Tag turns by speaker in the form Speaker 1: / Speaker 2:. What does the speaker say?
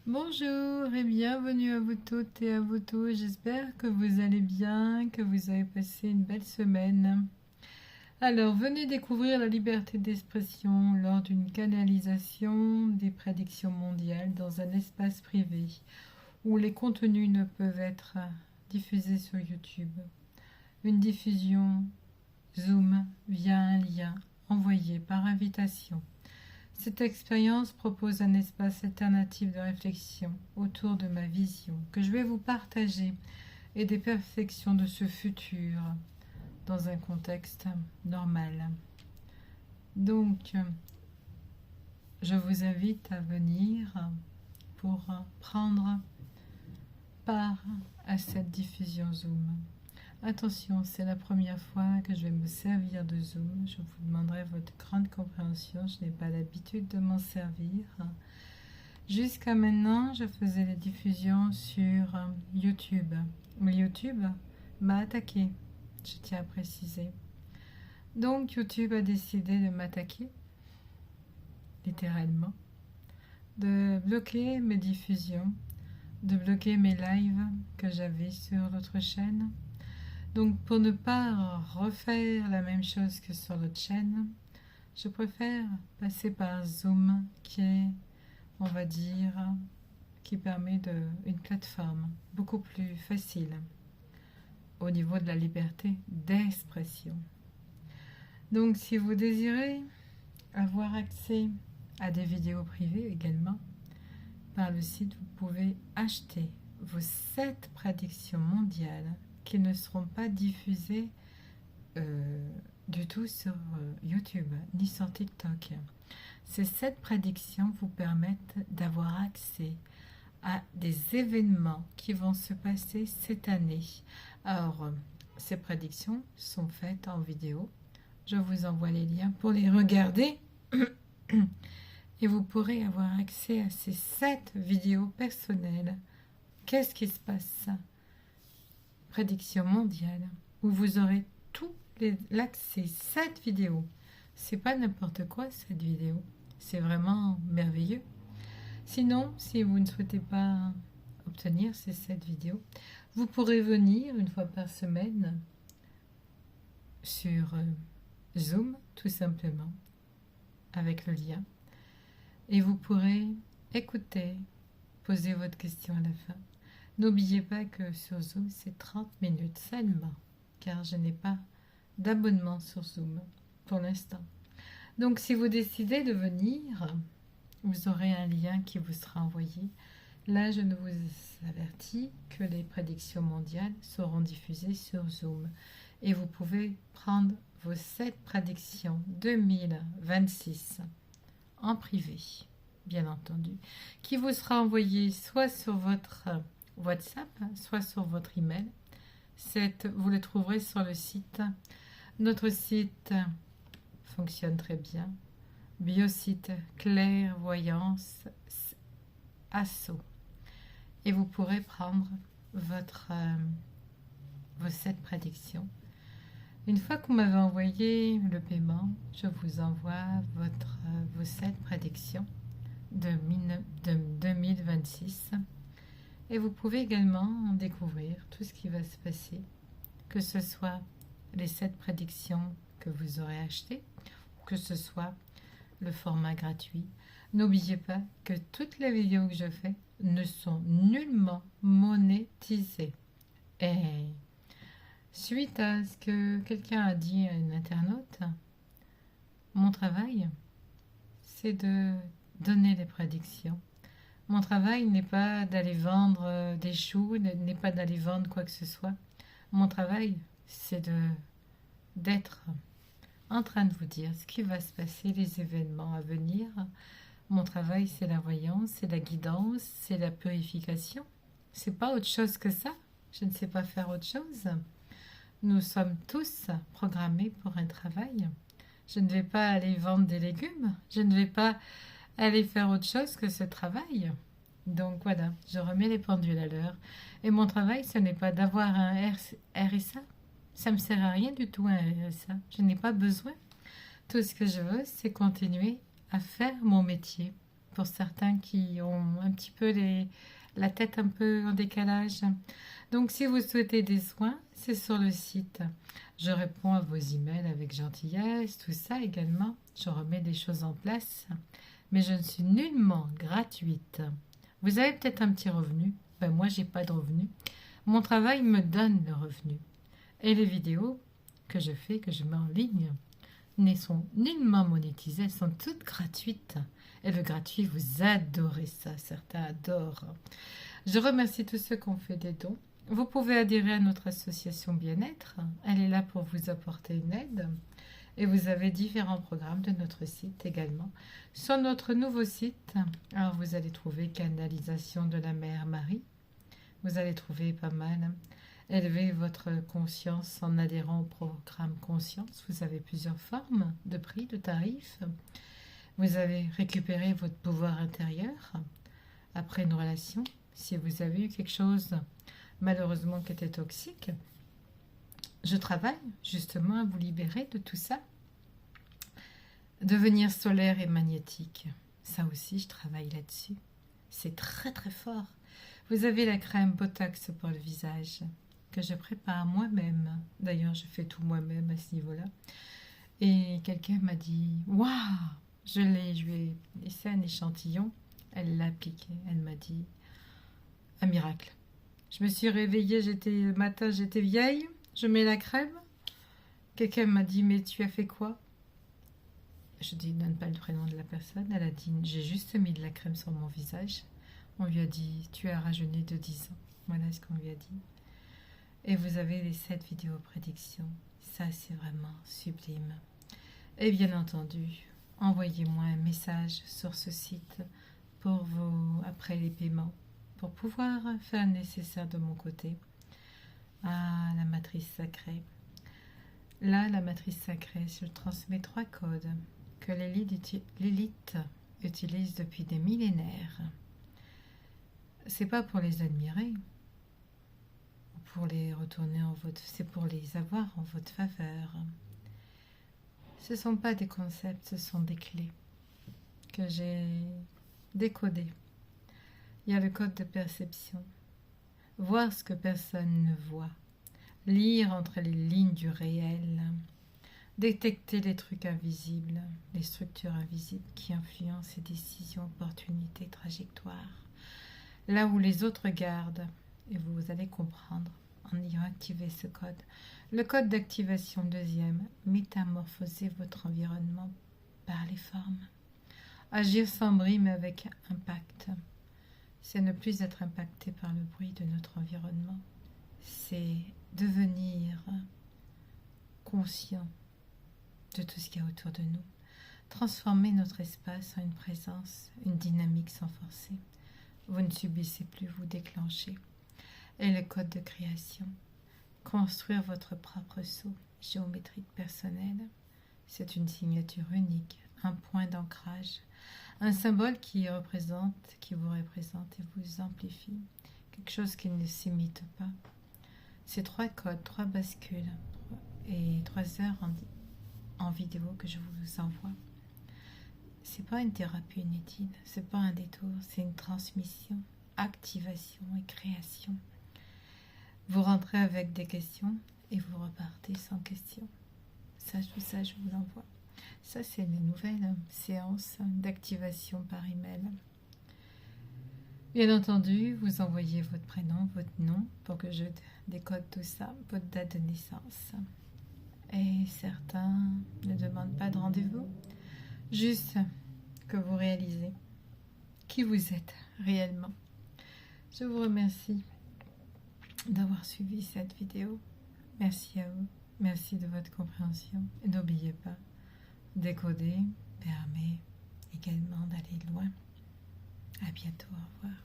Speaker 1: Bonjour et bienvenue à vous toutes et à vous tous. J'espère que vous allez bien, que vous avez passé une belle semaine. Alors, venez découvrir la liberté d'expression lors d'une canalisation des prédictions mondiales dans un espace privé où les contenus ne peuvent être diffusés sur YouTube. Une diffusion Zoom via un lien envoyé par invitation. Cette expérience propose un espace alternatif de réflexion autour de ma vision que je vais vous partager et des perfections de ce futur dans un contexte normal. Donc, je vous invite à venir pour prendre part à cette diffusion Zoom. Attention, c'est la première fois que je vais me servir de Zoom. Je vous demanderai votre grande compréhension. Je n'ai pas l'habitude de m'en servir. Jusqu'à maintenant, je faisais les diffusions sur YouTube. Mais YouTube m'a attaqué, je tiens à préciser. Donc YouTube a décidé de m'attaquer, littéralement, de bloquer mes diffusions, de bloquer mes lives que j'avais sur l'autre chaîne. Donc pour ne pas refaire la même chose que sur l'autre chaîne, je préfère passer par Zoom qui est, on va dire, qui permet une plateforme beaucoup plus facile au niveau de la liberté d'expression. Donc si vous désirez avoir accès à des vidéos privées également, par le site vous pouvez acheter vos 7 prédictions mondiales qui ne seront pas diffusées du tout sur YouTube ni sur TikTok. Ces 7 prédictions vous permettent d'avoir accès à des événements qui vont se passer cette année. Alors, ces prédictions sont faites en vidéo. Je vous envoie les liens pour les regarder. Et vous pourrez avoir accès à ces 7 vidéos personnelles. Qu'est-ce qui se passe? Prédiction mondiale, où vous aurez tout l'accès, 7 vidéos. C'est pas n'importe quoi cette vidéo, c'est vraiment merveilleux. Sinon, si vous ne souhaitez pas obtenir ces 7 vidéos, vous pourrez venir une fois par semaine sur Zoom, tout simplement, avec le lien. Et vous pourrez écouter, poser votre question à la fin. N'oubliez pas que sur Zoom, c'est 30 minutes seulement, car je n'ai pas d'abonnement sur Zoom pour l'instant. Donc, si vous décidez de venir, vous aurez un lien qui vous sera envoyé. Là, je ne vous avertis que les prédictions mondiales seront diffusées sur Zoom. Et vous pouvez prendre vos 7 prédictions 2026 en privé, bien entendu, qui vous sera envoyé soit sur votre WhatsApp, soit sur votre email. Vous le trouverez sur le site. Notre site fonctionne très bien. Biosite Clairvoyance Asso. Et vous pourrez prendre vos 7 prédictions. Une fois que vous m'avez envoyé le paiement, je vous envoie vos 7 prédictions de 2026. Et vous pouvez également découvrir tout ce qui va se passer, que ce soit les 7 prédictions que vous aurez achetées, ou que ce soit le format gratuit. N'oubliez pas que toutes les vidéos que je fais ne sont nullement monétisées. Et suite à ce que quelqu'un a dit à une internaute, mon travail, c'est de donner les prédictions. Mon travail n'est pas d'aller vendre des choux, n'est pas d'aller vendre quoi que ce soit. Mon travail, c'est d'être en train de vous dire ce qui va se passer, les événements à venir. Mon travail, c'est la voyance, c'est la guidance, c'est la purification. C'est pas autre chose que ça. Je ne sais pas faire autre chose. Nous sommes tous programmés pour un travail. Je ne vais pas aller vendre des légumes. Je ne vais pas aller faire autre chose que ce travail. Donc voilà, je remets les pendules à l'heure. Et mon travail, ce n'est pas d'avoir un RSA. Ça ne me sert à rien du tout, un RSA. Je n'ai pas besoin. Tout ce que je veux, c'est continuer à faire mon métier pour certains qui ont un petit peu la tête un peu en décalage. Donc si vous souhaitez des soins, c'est sur le site. Je réponds à vos emails avec gentillesse, tout ça également. Je remets des choses en place, mais je ne suis nullement gratuite. Vous avez peut-être un petit revenu. Ben moi, j'ai pas de revenu. Mon travail me donne le revenu. Et les vidéos que je fais, que je mets en ligne, ne sont nullement monétisées, elles sont toutes gratuites. Et le gratuit, vous adorez ça, certains adorent. Je remercie tous ceux qui ont fait des dons. Vous pouvez adhérer à notre association Bien-être. Elle est là pour vous apporter une aide. Et vous avez différents programmes de notre site également. Sur notre nouveau site, alors vous allez trouver canalisation de la mère Marie. Vous allez trouver pas mal. Élevez votre conscience en adhérant au programme Conscience. Vous avez plusieurs formes de prix, de tarifs. Vous avez récupéré votre pouvoir intérieur après une relation. Si vous avez eu quelque chose, malheureusement, qui était toxique, je travaille justement à vous libérer de tout ça. Devenir solaire et magnétique. Ça aussi, je travaille là-dessus. C'est très très fort. Vous avez la crème Botox pour le visage que je prépare moi-même. D'ailleurs, je fais tout moi-même à ce niveau-là. Et quelqu'un m'a dit « Waouh !» Je lui ai laissé un échantillon. Elle l'a piqué. Elle m'a dit « Un miracle !» Je me suis réveillée, le matin, j'étais vieille. Je mets la crème. Quelqu'un m'a dit « Mais tu as fait quoi ?» Je dis « Donne pas le prénom de la personne. » Elle a dit « J'ai juste mis de la crème sur mon visage. » On lui a dit « Tu as rajeuni de 10 ans. » Voilà ce qu'on lui a dit. Et vous avez les 7 vidéos prédictions. Ça, c'est vraiment sublime. Et bien entendu, envoyez-moi un message sur ce site pour après les paiements, pour pouvoir faire le nécessaire de mon côté. Ah, la matrice sacrée. Là, la matrice sacrée, je transmets 3 codes que l'élite utilise depuis des millénaires. C'est pas pour les admirer, pour les retourner en votre... C'est pour les avoir en votre faveur. Ce ne sont pas des concepts, ce sont des clés que j'ai décodées. Il y a le code de perception. Voir ce que personne ne voit. Lire entre les lignes du réel. Détecter les trucs invisibles, les structures invisibles qui influencent les décisions, opportunités, trajectoires. Là où les autres regardent, et vous allez comprendre en ayant activé ce code. Le code d'activation deuxième, métamorphoser votre environnement par les formes. Agir sans bruit mais avec impact. C'est ne plus être impacté par le bruit de notre environnement. C'est devenir conscient de tout ce qu'il y a autour de nous. Transformer notre espace en une présence, une dynamique sans forcer. Vous ne subissez plus, vous déclenchez. Et le code de création. Construire votre propre sceau géométrique personnel. C'est une signature unique, un point d'ancrage, un symbole qui vous représente et vous amplifie. Quelque chose qui ne s'imite pas. Ces 3 codes, 3 bascules et 3 heures en vidéo que je vous envoie. C'est pas une thérapie inutile, c'est pas un détour, c'est une transmission, activation et création. Vous rentrez avec des questions et vous repartez sans questions. Tout ça, je vous l'envoie. Ça, c'est les nouvelles séances d'activation par email. Bien entendu, vous envoyez votre prénom, votre nom, pour que je décode tout ça, votre date de naissance. Et certains ne demandent pas de rendez-vous, juste que vous réalisez qui vous êtes réellement. Je vous remercie d'avoir suivi cette vidéo. Merci à vous. Merci de votre compréhension. Et n'oubliez pas, décoder permet également d'aller loin. À bientôt. Au revoir.